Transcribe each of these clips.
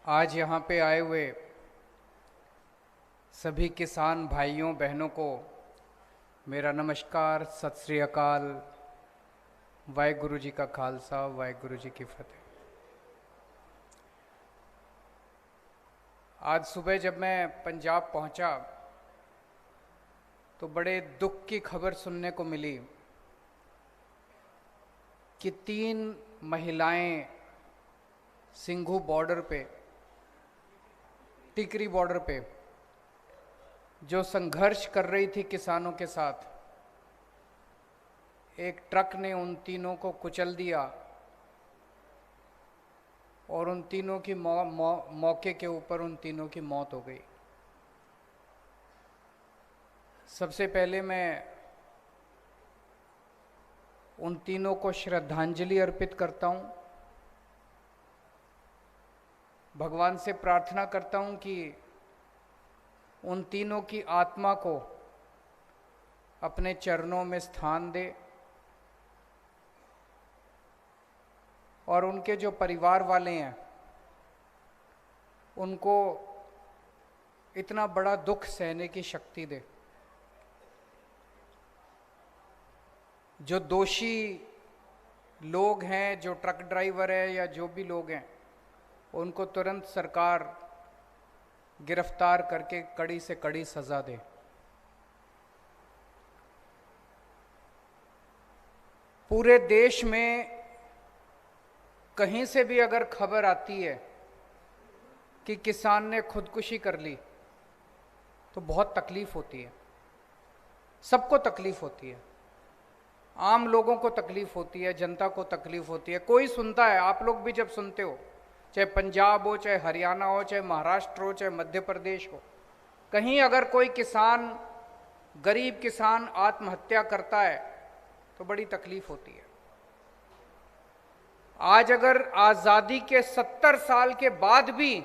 आज यहाँ पे आए हुए सभी किसान भाइयों बहनों को मेरा नमस्कार, सत श्री अकाल, वाहेगुरु जी का खालसा, वाहेगुरु जी की फतेह। आज सुबह जब मैं पंजाब पहुंचा तो बड़े दुख की खबर सुनने को मिली कि 3 महिलाएं सिंघू बॉर्डर पे, टिकरी बॉर्डर पे जो संघर्ष कर रही थी किसानों के साथ, एक ट्रक ने उन तीनों को कुचल दिया और उन तीनों की मौके के ऊपर उन तीनों की मौत हो गई। सबसे पहले मैं उन तीनों को श्रद्धांजलि अर्पित करता हूं। भगवान से प्रार्थना करता हूं कि उन तीनों की आत्मा को अपने चरणों में स्थान दे और उनके जो परिवार वाले हैं उनको इतना बड़ा दुख सहने की शक्ति दे। जो दोषी लोग हैं, जो ट्रक ड्राइवर है या जो भी लोग हैं, उनको तुरंत सरकार गिरफ्तार करके कड़ी से कड़ी सजा दे। पूरे देश में कहीं से भी अगर खबर आती है कि किसान ने खुदकुशी कर ली तो बहुत तकलीफ होती है, सबको तकलीफ होती है। आम लोगों को तकलीफ होती है, जनता को तकलीफ होती है। कोई सुनता है, आप लोग भी जब सुनते हो, चाहे पंजाब हो, चाहे हरियाणा हो, चाहे महाराष्ट्र हो, चाहे मध्य प्रदेश हो, कहीं अगर कोई किसान, गरीब किसान आत्महत्या करता है तो बड़ी तकलीफ होती है। आज अगर आज़ादी के 70 साल के बाद भी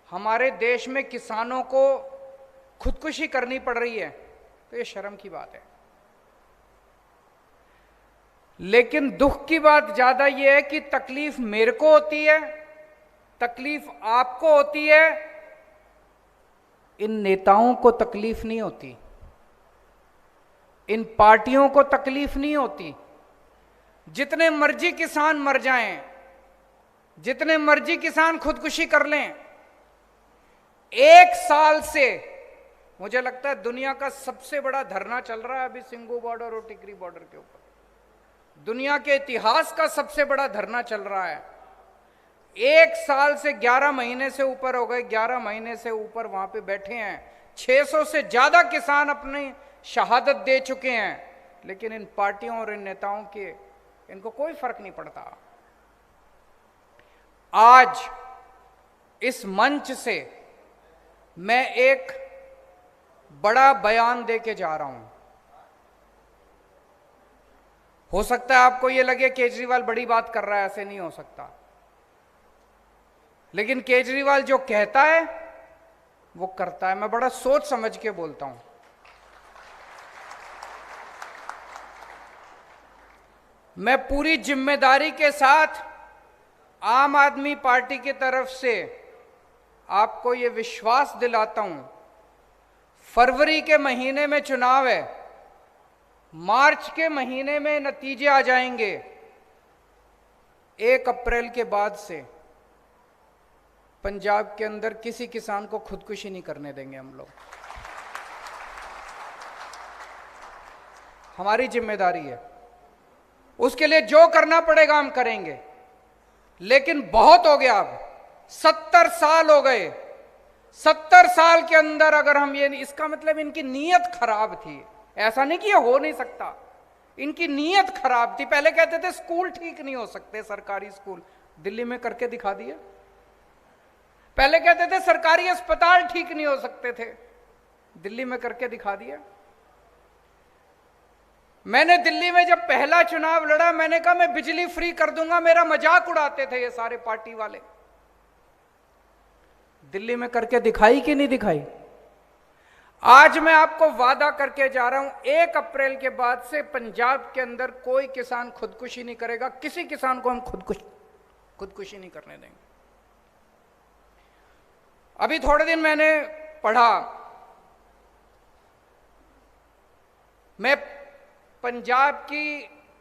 हमारे देश में किसानों को खुदकुशी करनी पड़ रही है तो ये शर्म की बात है। लेकिन दुख की बात ज्यादा यह है कि तकलीफ मेरे को होती है, तकलीफ आपको होती है, इन नेताओं को तकलीफ नहीं होती, इन पार्टियों को तकलीफ नहीं होती। जितने मर्जी किसान मर जाएं, जितने मर्जी किसान खुदकुशी कर लें, 1 साल से मुझे लगता है दुनिया का सबसे बड़ा धरना चल रहा है अभी सिंघू बॉर्डर और टिकरी बॉर्डर के ऊपर। दुनिया के इतिहास का सबसे बड़ा धरना चल रहा है। 1 साल से 11 महीने से ऊपर हो गए, 11 महीने से ऊपर वहां पे बैठे हैं। 600 से ज्यादा किसान अपनी शहादत दे चुके हैं, लेकिन इन पार्टियों और इन नेताओं के इनको कोई फर्क नहीं पड़ता। आज इस मंच से मैं एक बड़ा बयान देके जा रहा हूं। हो सकता है आपको ये लगे केजरीवाल बड़ी बात कर रहा है, ऐसे नहीं हो सकता। लेकिन केजरीवाल जो कहता है वो करता है। मैं बड़ा सोच समझ के बोलता हूं। मैं पूरी जिम्मेदारी के साथ आम आदमी पार्टी की तरफ से आपको ये विश्वास दिलाता हूं, फरवरी के महीने में चुनाव है, मार्च के महीने में नतीजे आ जाएंगे। 1 अप्रैल के बाद से पंजाब के अंदर किसी किसान को खुदकुशी नहीं करने देंगे हम लोग। हमारी जिम्मेदारी है, उसके लिए जो करना पड़ेगा हम करेंगे। लेकिन बहुत हो गया, अब 70 साल हो गए। 70 साल के अंदर अगर हम ये, इसका मतलब इनकी नीयत खराब थी। ऐसा नहीं कि ये हो नहीं सकता, इनकी नीयत खराब थी। पहले कहते थे स्कूल ठीक नहीं हो सकते, सरकारी स्कूल, दिल्ली में करके दिखा दिया। पहले कहते थे सरकारी अस्पताल ठीक नहीं हो सकते थे, दिल्ली में करके दिखा दिया। मैंने दिल्ली में जब पहला चुनाव लड़ा, मैंने कहा मैं बिजली फ्री कर दूंगा, मेरा मजाक उड़ाते थे ये सारे पार्टी वाले। दिल्ली में करके दिखाई कि नहीं दिखाई? आज मैं आपको वादा करके जा रहा हूं, 1 अप्रैल के बाद से पंजाब के अंदर कोई किसान खुदकुशी नहीं करेगा। किसी किसान को हम खुदकुशी नहीं करने देंगे। अभी थोड़े दिन मैंने पढ़ा, मैं पंजाब की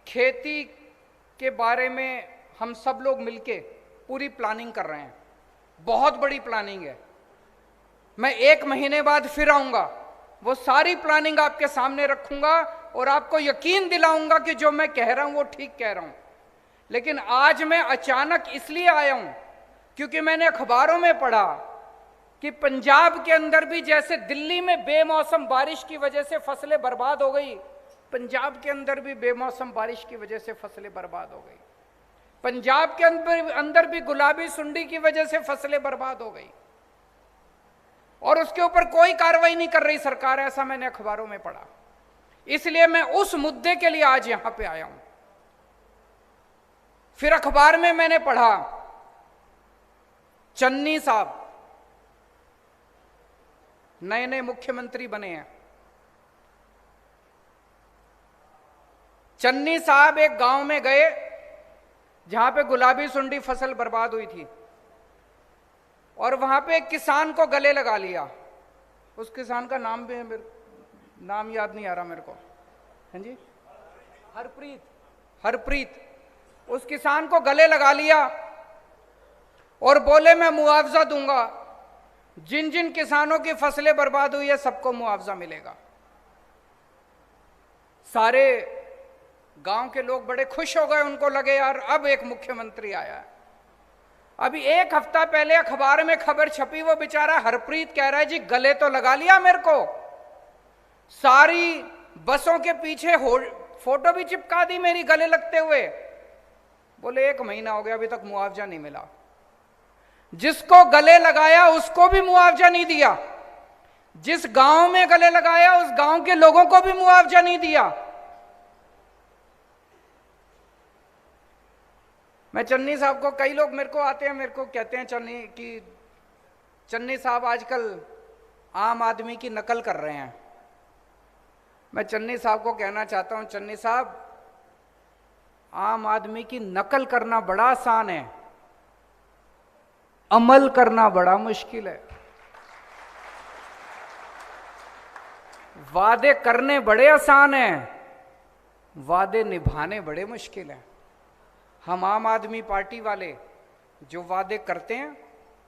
खेती के बारे में हम सब लोग मिलके पूरी प्लानिंग कर रहे हैं, बहुत बड़ी प्लानिंग है। मैं 1 महीने बाद फिर आऊंगा, वो सारी प्लानिंग आपके सामने रखूंगा और आपको यकीन दिलाऊंगा कि जो मैं कह रहा हूं वो ठीक कह रहा हूं। लेकिन आज मैं अचानक इसलिए आया हूं क्योंकि मैंने अखबारों में पढ़ा कि पंजाब के अंदर भी जैसे दिल्ली में बेमौसम बारिश की वजह से फसलें बर्बाद हो गई, पंजाब के अंदर भी बेमौसम बारिश की वजह से फसलें बर्बाद हो गई। पंजाब के अंदर भी गुलाबी सुंडी की वजह से फसलें बर्बाद हो गई और उसके ऊपर कोई कार्रवाई नहीं कर रही सरकार, ऐसा मैंने अखबारों में पढ़ा। इसलिए मैं उस मुद्दे के लिए आज यहां पे आया हूं। फिर अखबार में मैंने पढ़ा चन्नी साहब नए नए मुख्यमंत्री बने हैं। चन्नी साहब एक गांव में गए जहां पे गुलाबी सुंडी फसल बर्बाद हुई थी और वहां पे एक किसान को गले लगा लिया। उस किसान का नाम भी है, नाम याद नहीं आ रहा मेरे को। हाँ जी, हरप्रीत। उस किसान को गले लगा लिया और बोले मैं मुआवजा दूंगा, जिन जिन किसानों की फसलें बर्बाद हुई है सबको मुआवजा मिलेगा। सारे गांव के लोग बड़े खुश हो गए, उनको लगे यार अब एक मुख्यमंत्री आया है। अभी 1 हफ्ता पहले अखबार में खबर छपी, वो बेचारा हरप्रीत कह रहा है जी गले तो लगा लिया मेरे को, सारी बसों के पीछे फोटो भी चिपका दी मेरी गले लगते हुए। बोले 1 महीना हो गया अभी तक मुआवजा नहीं मिला। जिसको गले लगाया उसको भी मुआवजा नहीं दिया, जिस गांव में गले लगाया उस गांव के लोगों को भी मुआवजा नहीं दिया। मैं चन्नी साहब को, कई लोग मेरे को आते हैं, मेरे को कहते हैं चन्नी साहब आजकल आम आदमी की नकल कर रहे हैं। मैं चन्नी साहब को कहना चाहता हूं, चन्नी साहब आम आदमी की नकल करना बड़ा आसान है, अमल करना बड़ा मुश्किल है। वादे करने बड़े आसान हैं, वादे निभाने बड़े मुश्किल हैं। हम आम आदमी पार्टी वाले जो वादे करते हैं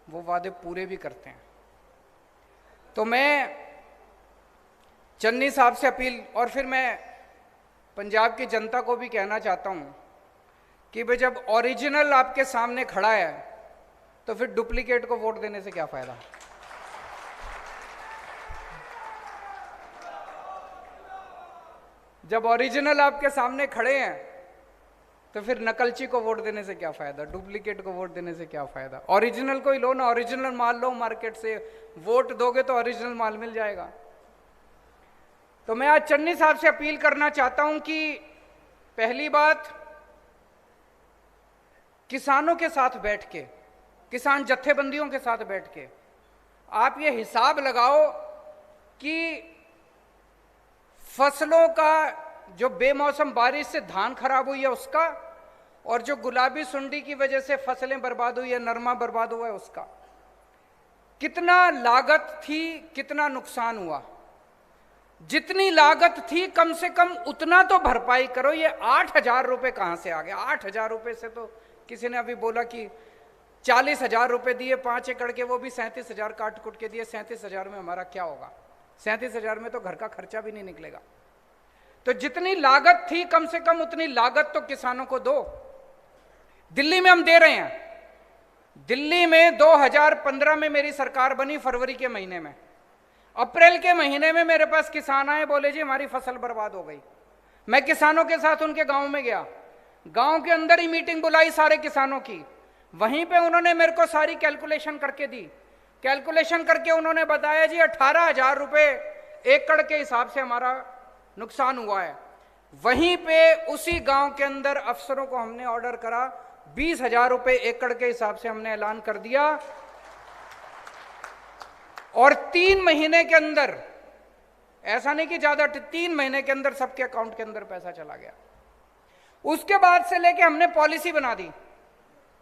वो वादे पूरे भी करते हैं। तो मैं चन्नी साहब से अपील, और फिर मैं पंजाब की जनता को भी कहना चाहता हूं कि भाई जब ओरिजिनल आपके सामने खड़ा है तो फिर डुप्लीकेट को वोट देने से क्या फायदा। जब ओरिजिनल आपके सामने खड़े हैं तो फिर नकलची को वोट देने से क्या फायदा, डुप्लीकेट को वोट देने से क्या फायदा। ओरिजिनल को ही लो ना, ओरिजिनल माल लो मार्केट से, वोट दोगे तो ओरिजिनल माल मिल जाएगा। तो मैं आज चन्नी साहब से अपील करना चाहता हूं कि पहली बात, किसानों के साथ बैठ के, किसान जत्थेबंदियों के साथ बैठ के आप ये हिसाब लगाओ कि फसलों का जो बेमौसम बारिश से धान खराब हुई है उसका, और जो गुलाबी सुंडी की वजह से फसलें बर्बाद हुई है, नरमा बर्बाद हुआ है उसका, कितना लागत थी, कितना नुकसान हुआ। जितनी लागत थी कम से कम उतना तो भरपाई करो। ये 8,000 रुपए कहां से आ गया? 8,000 रुपए से तो किसी ने अभी बोला कि 40,000 रुपए दिए 5 एकड़ के, वो भी 37,000 काट कुट के दिए। 37,000 में हमारा क्या होगा? 37,000 में तो घर का खर्चा भी नहीं निकलेगा। तो जितनी लागत थी कम से कम उतनी लागत तो किसानों को दो। दिल्ली में हम दे रहे हैं। दिल्ली में 2015 में मेरी सरकार बनी, फरवरी के महीने में। अप्रैल के महीने में मेरे पास किसान आए, बोले जी हमारी फसल बर्बाद हो गई। मैं किसानों के साथ उनके गांव में गया, गांव के अंदर ही मीटिंग बुलाई सारे किसानों की। वहीं पे उन्होंने मेरे को सारी कैलकुलेशन करके दी। कैलकुलेशन करके उन्होंने बताया जी 18,000 रुपए एकड़ के हिसाब से हमारा नुकसान हुआ है। वहीं पे उसी गांव के अंदर अफसरों को हमने ऑर्डर करा, 20,000 रुपए एकड़ के हिसाब से हमने ऐलान कर दिया, और 3 महीने के अंदर, ऐसा नहीं कि ज्यादा, 3 महीने के अंदर सबके अकाउंट के अंदर पैसा चला गया। उसके बाद से लेके हमने पॉलिसी बना दी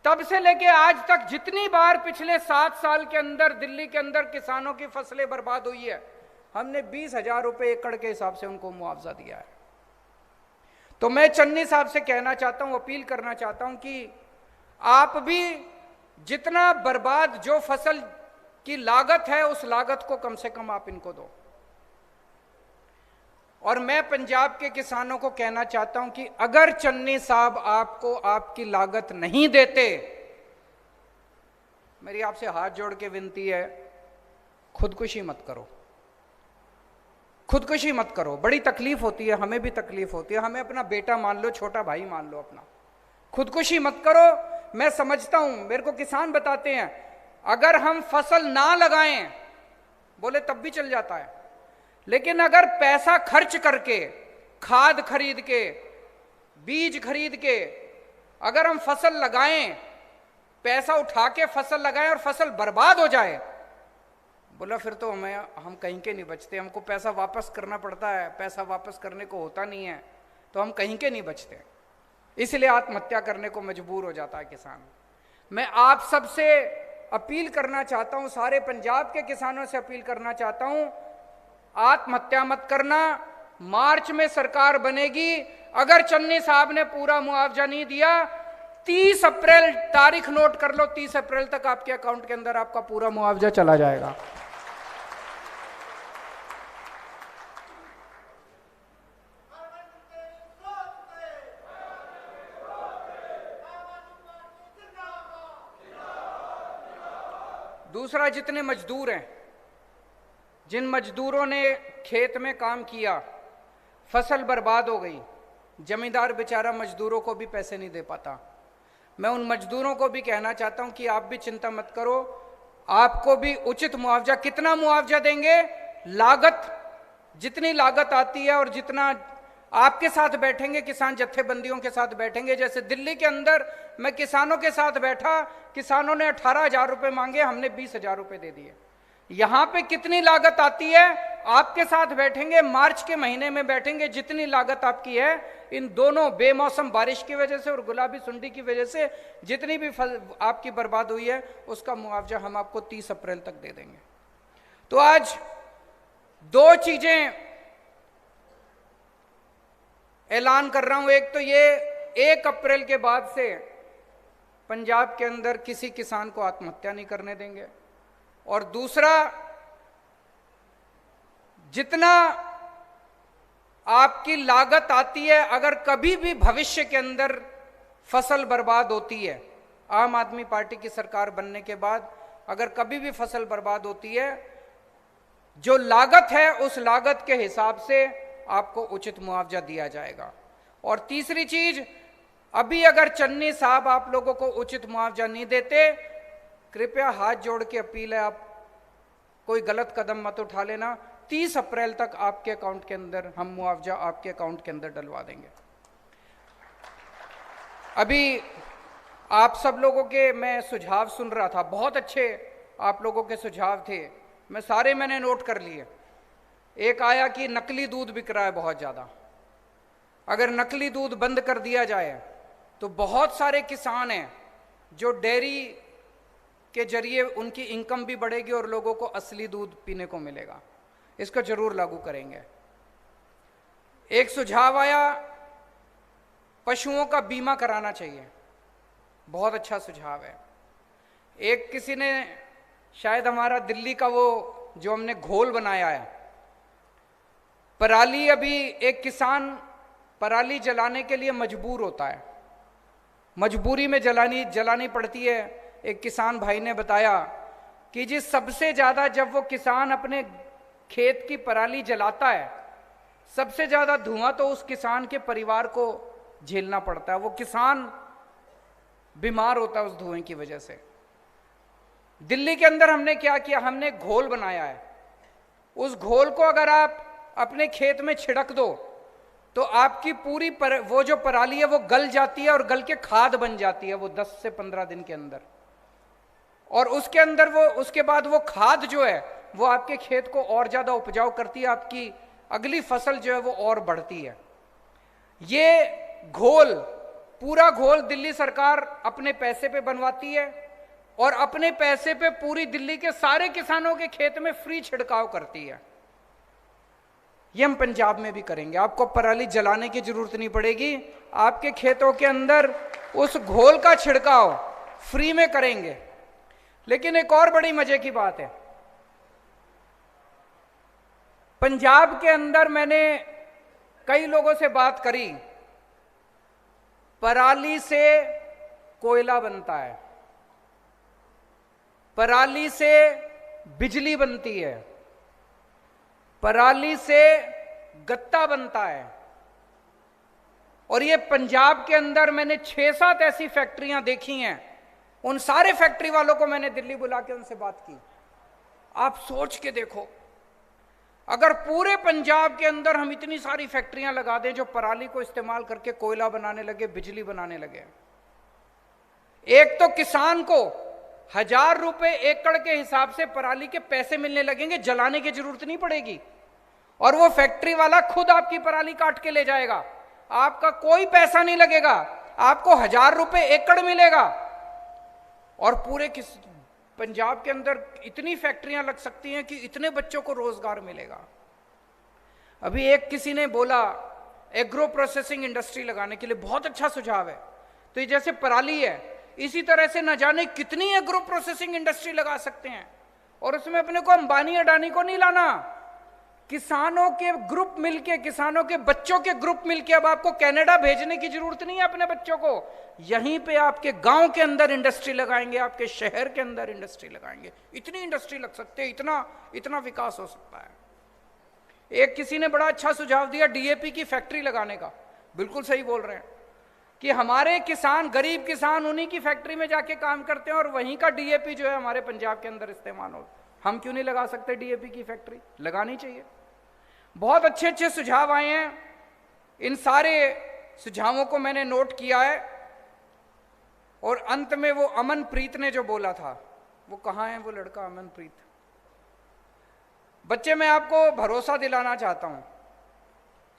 तब से लेके आज तक जितनी बार पिछले 7 साल के अंदर दिल्ली के अंदर किसानों की फसलें बर्बाद हुई है, हमने 20,000 रुपए एकड़ के हिसाब से उनको मुआवजा दिया है। तो मैं चन्नी साहब से कहना चाहता हूं, अपील करना चाहता हूं कि आप भी जितना बर्बाद जो फसल की लागत है उस लागत को कम से कम आप इनको दो। और मैं पंजाब के किसानों को कहना चाहता हूं कि अगर चन्नी साहब आपको आपकी लागत नहीं देते, मेरी आपसे हाथ जोड़ के विनती है, खुदकुशी मत करो, खुदकुशी मत करो। बड़ी तकलीफ होती है, हमें भी तकलीफ होती है, हमें अपना बेटा मान लो, छोटा भाई मान लो अपना, खुदकुशी मत करो। मैं समझता हूं, मेरे को किसान बताते हैं अगर हम फसल ना लगाएं, बोले तब भी चल जाता है, लेकिन अगर पैसा खर्च करके, खाद खरीद के, बीज खरीद के अगर हम फसल लगाएं, पैसा उठा के फसल लगाएं और फसल बर्बाद हो जाए, बोला फिर तो हम कहीं के नहीं बचते, हमको पैसा वापस करना पड़ता है, पैसा वापस करने को होता नहीं है, तो हम कहीं के नहीं बचते, इसलिए आत्महत्या करने को मजबूर हो जाता है किसान। मैं आप सबसे अपील करना चाहता हूं, सारे पंजाब के किसानों से अपील करना चाहता हूं, आत्महत्या मत करना। मार्च में सरकार बनेगी, अगर चन्नी साहब ने पूरा मुआवजा नहीं दिया, 30 अप्रैल तारीख नोट कर लो, 30 अप्रैल तक आपके अकाउंट के अंदर आपका पूरा मुआवजा चला जाएगा। दूसरा, जितने मजदूर हैं, जिन मजदूरों ने खेत में काम किया, फसल बर्बाद हो गई, जमींदार बेचारा मजदूरों को भी पैसे नहीं दे पाता, मैं उन मजदूरों को भी कहना चाहता हूं कि आप भी चिंता मत करो, आपको भी उचित मुआवजा। कितना मुआवजा देंगे? लागत, जितनी लागत आती है और जितना आपके साथ बैठेंगे, किसान जत्थेबंदियों के साथ बैठेंगे। जैसे दिल्ली के अंदर मैं किसानों के साथ बैठा, किसानों ने 18,000 रुपए मांगे, हमने 20,000 रुपए दे दिए। यहां पे कितनी लागत आती है, आपके साथ बैठेंगे, मार्च के महीने में बैठेंगे, जितनी लागत आपकी है, इन दोनों बेमौसम बारिश की वजह से और गुलाबी सुंडी की वजह से जितनी भी आपकी बर्बाद हुई है, उसका मुआवजा हम आपको 30 अप्रैल तक दे देंगे। तो आज 2 चीजें ऐलान कर रहा हूं। एक तो ये, 1 अप्रैल के बाद से पंजाब के अंदर किसी किसान को आत्महत्या नहीं करने देंगे, और दूसरा, जितना आपकी लागत आती है, अगर कभी भी भविष्य के अंदर फसल बर्बाद होती है, आम आदमी पार्टी की सरकार बनने के बाद अगर कभी भी फसल बर्बाद होती है, जो लागत है उस लागत के हिसाब से आपको उचित मुआवजा दिया जाएगा। और तीसरी चीज, अभी अगर चन्नी साहब आप लोगों को उचित मुआवजा नहीं देते, कृपया हाथ जोड़ के अपील है, आप कोई गलत कदम मत उठा लेना। 30 अप्रैल तक आपके अकाउंट के अंदर हम मुआवजा आपके अकाउंट के अंदर डलवा देंगे। अभी आप सब लोगों के मैं सुझाव सुन रहा था, बहुत अच्छे आप लोगों के सुझाव थे, मैंने नोट कर लिए। एक आया कि नकली दूध बिक रहा है बहुत ज़्यादा, अगर नकली दूध बंद कर दिया जाए तो बहुत सारे किसान हैं जो डेयरी के जरिए उनकी इनकम भी बढ़ेगी और लोगों को असली दूध पीने को मिलेगा। इसको जरूर लागू करेंगे। एक सुझाव आया, पशुओं का बीमा कराना चाहिए, बहुत अच्छा सुझाव है। एक किसी ने, शायद हमारा दिल्ली का वो जो हमने घोल बनाया है, पराली, अभी एक किसान पराली जलाने के लिए मजबूर होता है, मजबूरी में जलानी पड़ती है। एक किसान भाई ने बताया कि जी सबसे ज्यादा जब वो किसान अपने खेत की पराली जलाता है, सबसे ज्यादा धुआं तो उस किसान के परिवार को झेलना पड़ता है, वो किसान बीमार होता है उस धुएं की वजह से। दिल्ली के अंदर हमने क्या किया, हमने घोल बनाया है, उस घोल को अगर आप अपने खेत में छिड़क दो तो आपकी पूरी वो जो पराली है वो गल जाती है और गल के खाद बन जाती है वो 10 से 15 दिन के अंदर, और उसके अंदर वो, उसके बाद वो खाद जो है वो आपके खेत को और ज्यादा उपजाऊ करती है, आपकी अगली फसल जो है वो और बढ़ती है। ये घोल पूरा घोल दिल्ली सरकार अपने पैसे पे बनवाती है और अपने पैसे पे पूरी दिल्ली के सारे किसानों के खेत में फ्री छिड़काव करती है। ये हम पंजाब में भी करेंगे। आपको पराली जलाने की जरूरत नहीं पड़ेगी, आपके खेतों के अंदर उस घोल का छिड़काव फ्री में करेंगे। लेकिन एक और बड़ी मजे की बात है, पंजाब के अंदर मैंने कई लोगों से बात करी, पराली से कोयला बनता है, पराली से बिजली बनती है, पराली से गत्ता बनता है। और ये पंजाब के अंदर मैंने 6-7 ऐसी फैक्ट्रियां देखी हैं। उन सारे फैक्ट्री वालों को मैंने दिल्ली बुला के उनसे बात की। आप सोच के देखो, अगर पूरे पंजाब के अंदर हम इतनी सारी फैक्ट्रियां लगा दें जो पराली को इस्तेमाल करके कोयला बनाने लगे, बिजली बनाने लगे, एक तो किसान को 1000 रुपए एकड़ के हिसाब से पराली के पैसे मिलने लगेंगे, जलाने की जरूरत नहीं पड़ेगी। और वो फैक्ट्री वाला खुद आपकी पराली काट के ले जाएगा, आपका कोई पैसा नहीं लगेगा, आपको 1000 रुपए एकड़ मिलेगा। और पूरे पंजाब के अंदर इतनी फैक्ट्रियां लग सकती हैं कि इतने बच्चों को रोजगार मिलेगा। अभी एक किसी ने बोला एग्रो प्रोसेसिंग इंडस्ट्री लगाने के लिए, बहुत अच्छा सुझाव है। तो ये जैसे पराली है, इसी तरह से न जाने कितनी एग्रो प्रोसेसिंग इंडस्ट्री लगा सकते हैं। और उसमें अपने को अंबानी अडानी को नहीं लाना, किसानों के ग्रुप मिलके, किसानों के बच्चों के ग्रुप मिलके। अब आपको कनाडा भेजने की जरूरत नहीं है अपने बच्चों को, यहीं पे आपके गांव के अंदर इंडस्ट्री लगाएंगे, आपके शहर के अंदर इंडस्ट्री लगाएंगे। इतनी इंडस्ट्री लग सकते हैं, इतना विकास हो सकता है। एक किसी ने बड़ा अच्छा सुझाव दिया डीएपी की फैक्ट्री लगाने का। बिल्कुल सही बोल रहे हैं कि हमारे किसान, गरीब किसान, उन्हीं की फैक्ट्री में जाके काम करते हैं और वहीं का डीएपी जो है हमारे पंजाब के अंदर इस्तेमाल हो। हम क्यों नहीं लगा सकते डीएपी की फैक्ट्री? लगानी चाहिए। बहुत अच्छे अच्छे सुझाव आए हैं, इन सारे सुझावों को मैंने नोट किया है। और अंत में वो अमनप्रीत ने जो बोला था, वो कहाँ है वो लड़का अमनप्रीत? बच्चे, मैं आपको भरोसा दिलाना चाहता हूं,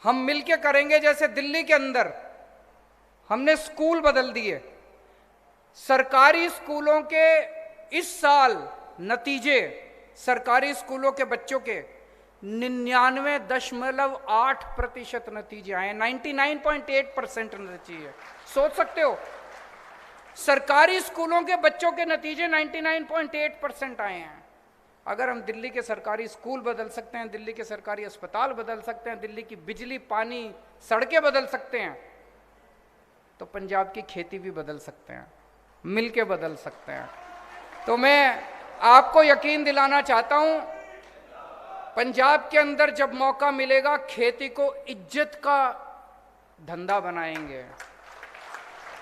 हम मिलके करेंगे। जैसे दिल्ली के अंदर हमने स्कूल बदल दिए, सरकारी स्कूलों के इस साल नतीजे, सरकारी स्कूलों के बच्चों के 99.8% नतीजे आए, 99.8% नतीजे। सोच सकते हो, सरकारी स्कूलों के बच्चों के नतीजे 99.8% आए हैं। अगर हम दिल्ली के सरकारी स्कूल बदल सकते हैं, दिल्ली के सरकारी अस्पताल बदल सकते हैं, दिल्ली की बिजली, पानी, सड़कें बदल सकते हैं, तो पंजाब की खेती भी बदल सकते हैं, मिलके बदल सकते हैं। तो मैं आपको यकीन दिलाना चाहता हूं, पंजाब के अंदर जब मौका मिलेगा, खेती को इज्जत का धंधा बनाएंगे,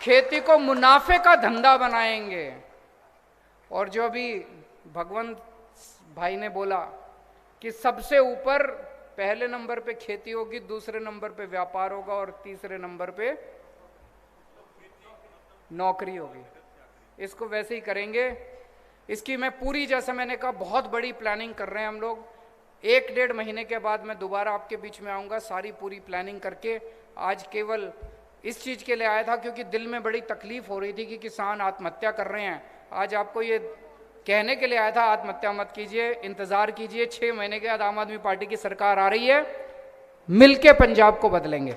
खेती को मुनाफे का धंधा बनाएंगे। और जो अभी भगवंत भाई ने बोला कि सबसे ऊपर पहले नंबर पे खेती होगी, दूसरे नंबर पे व्यापार होगा और तीसरे नंबर पे नौकरी होगी। इसको वैसे ही करेंगे। इसकी मैं पूरी, जैसा मैंने कहा, बहुत बड़ी प्लानिंग कर रहे हैं हम लोग। 1-1.5 महीने के बाद मैं दोबारा आपके बीच में आऊँगा, सारी पूरी प्लानिंग करके। आज केवल इस चीज़ के लिए आया था क्योंकि दिल में बड़ी तकलीफ हो रही थी कि किसान आत्महत्या कर रहे हैं। आज आपको ये कहने के लिए आया था, आत्महत्या मत कीजिए, इंतज़ार कीजिए। 6 महीने के बाद आम आदमी पार्टी की सरकार आ रही है, मिलके पंजाब को बदलेंगे।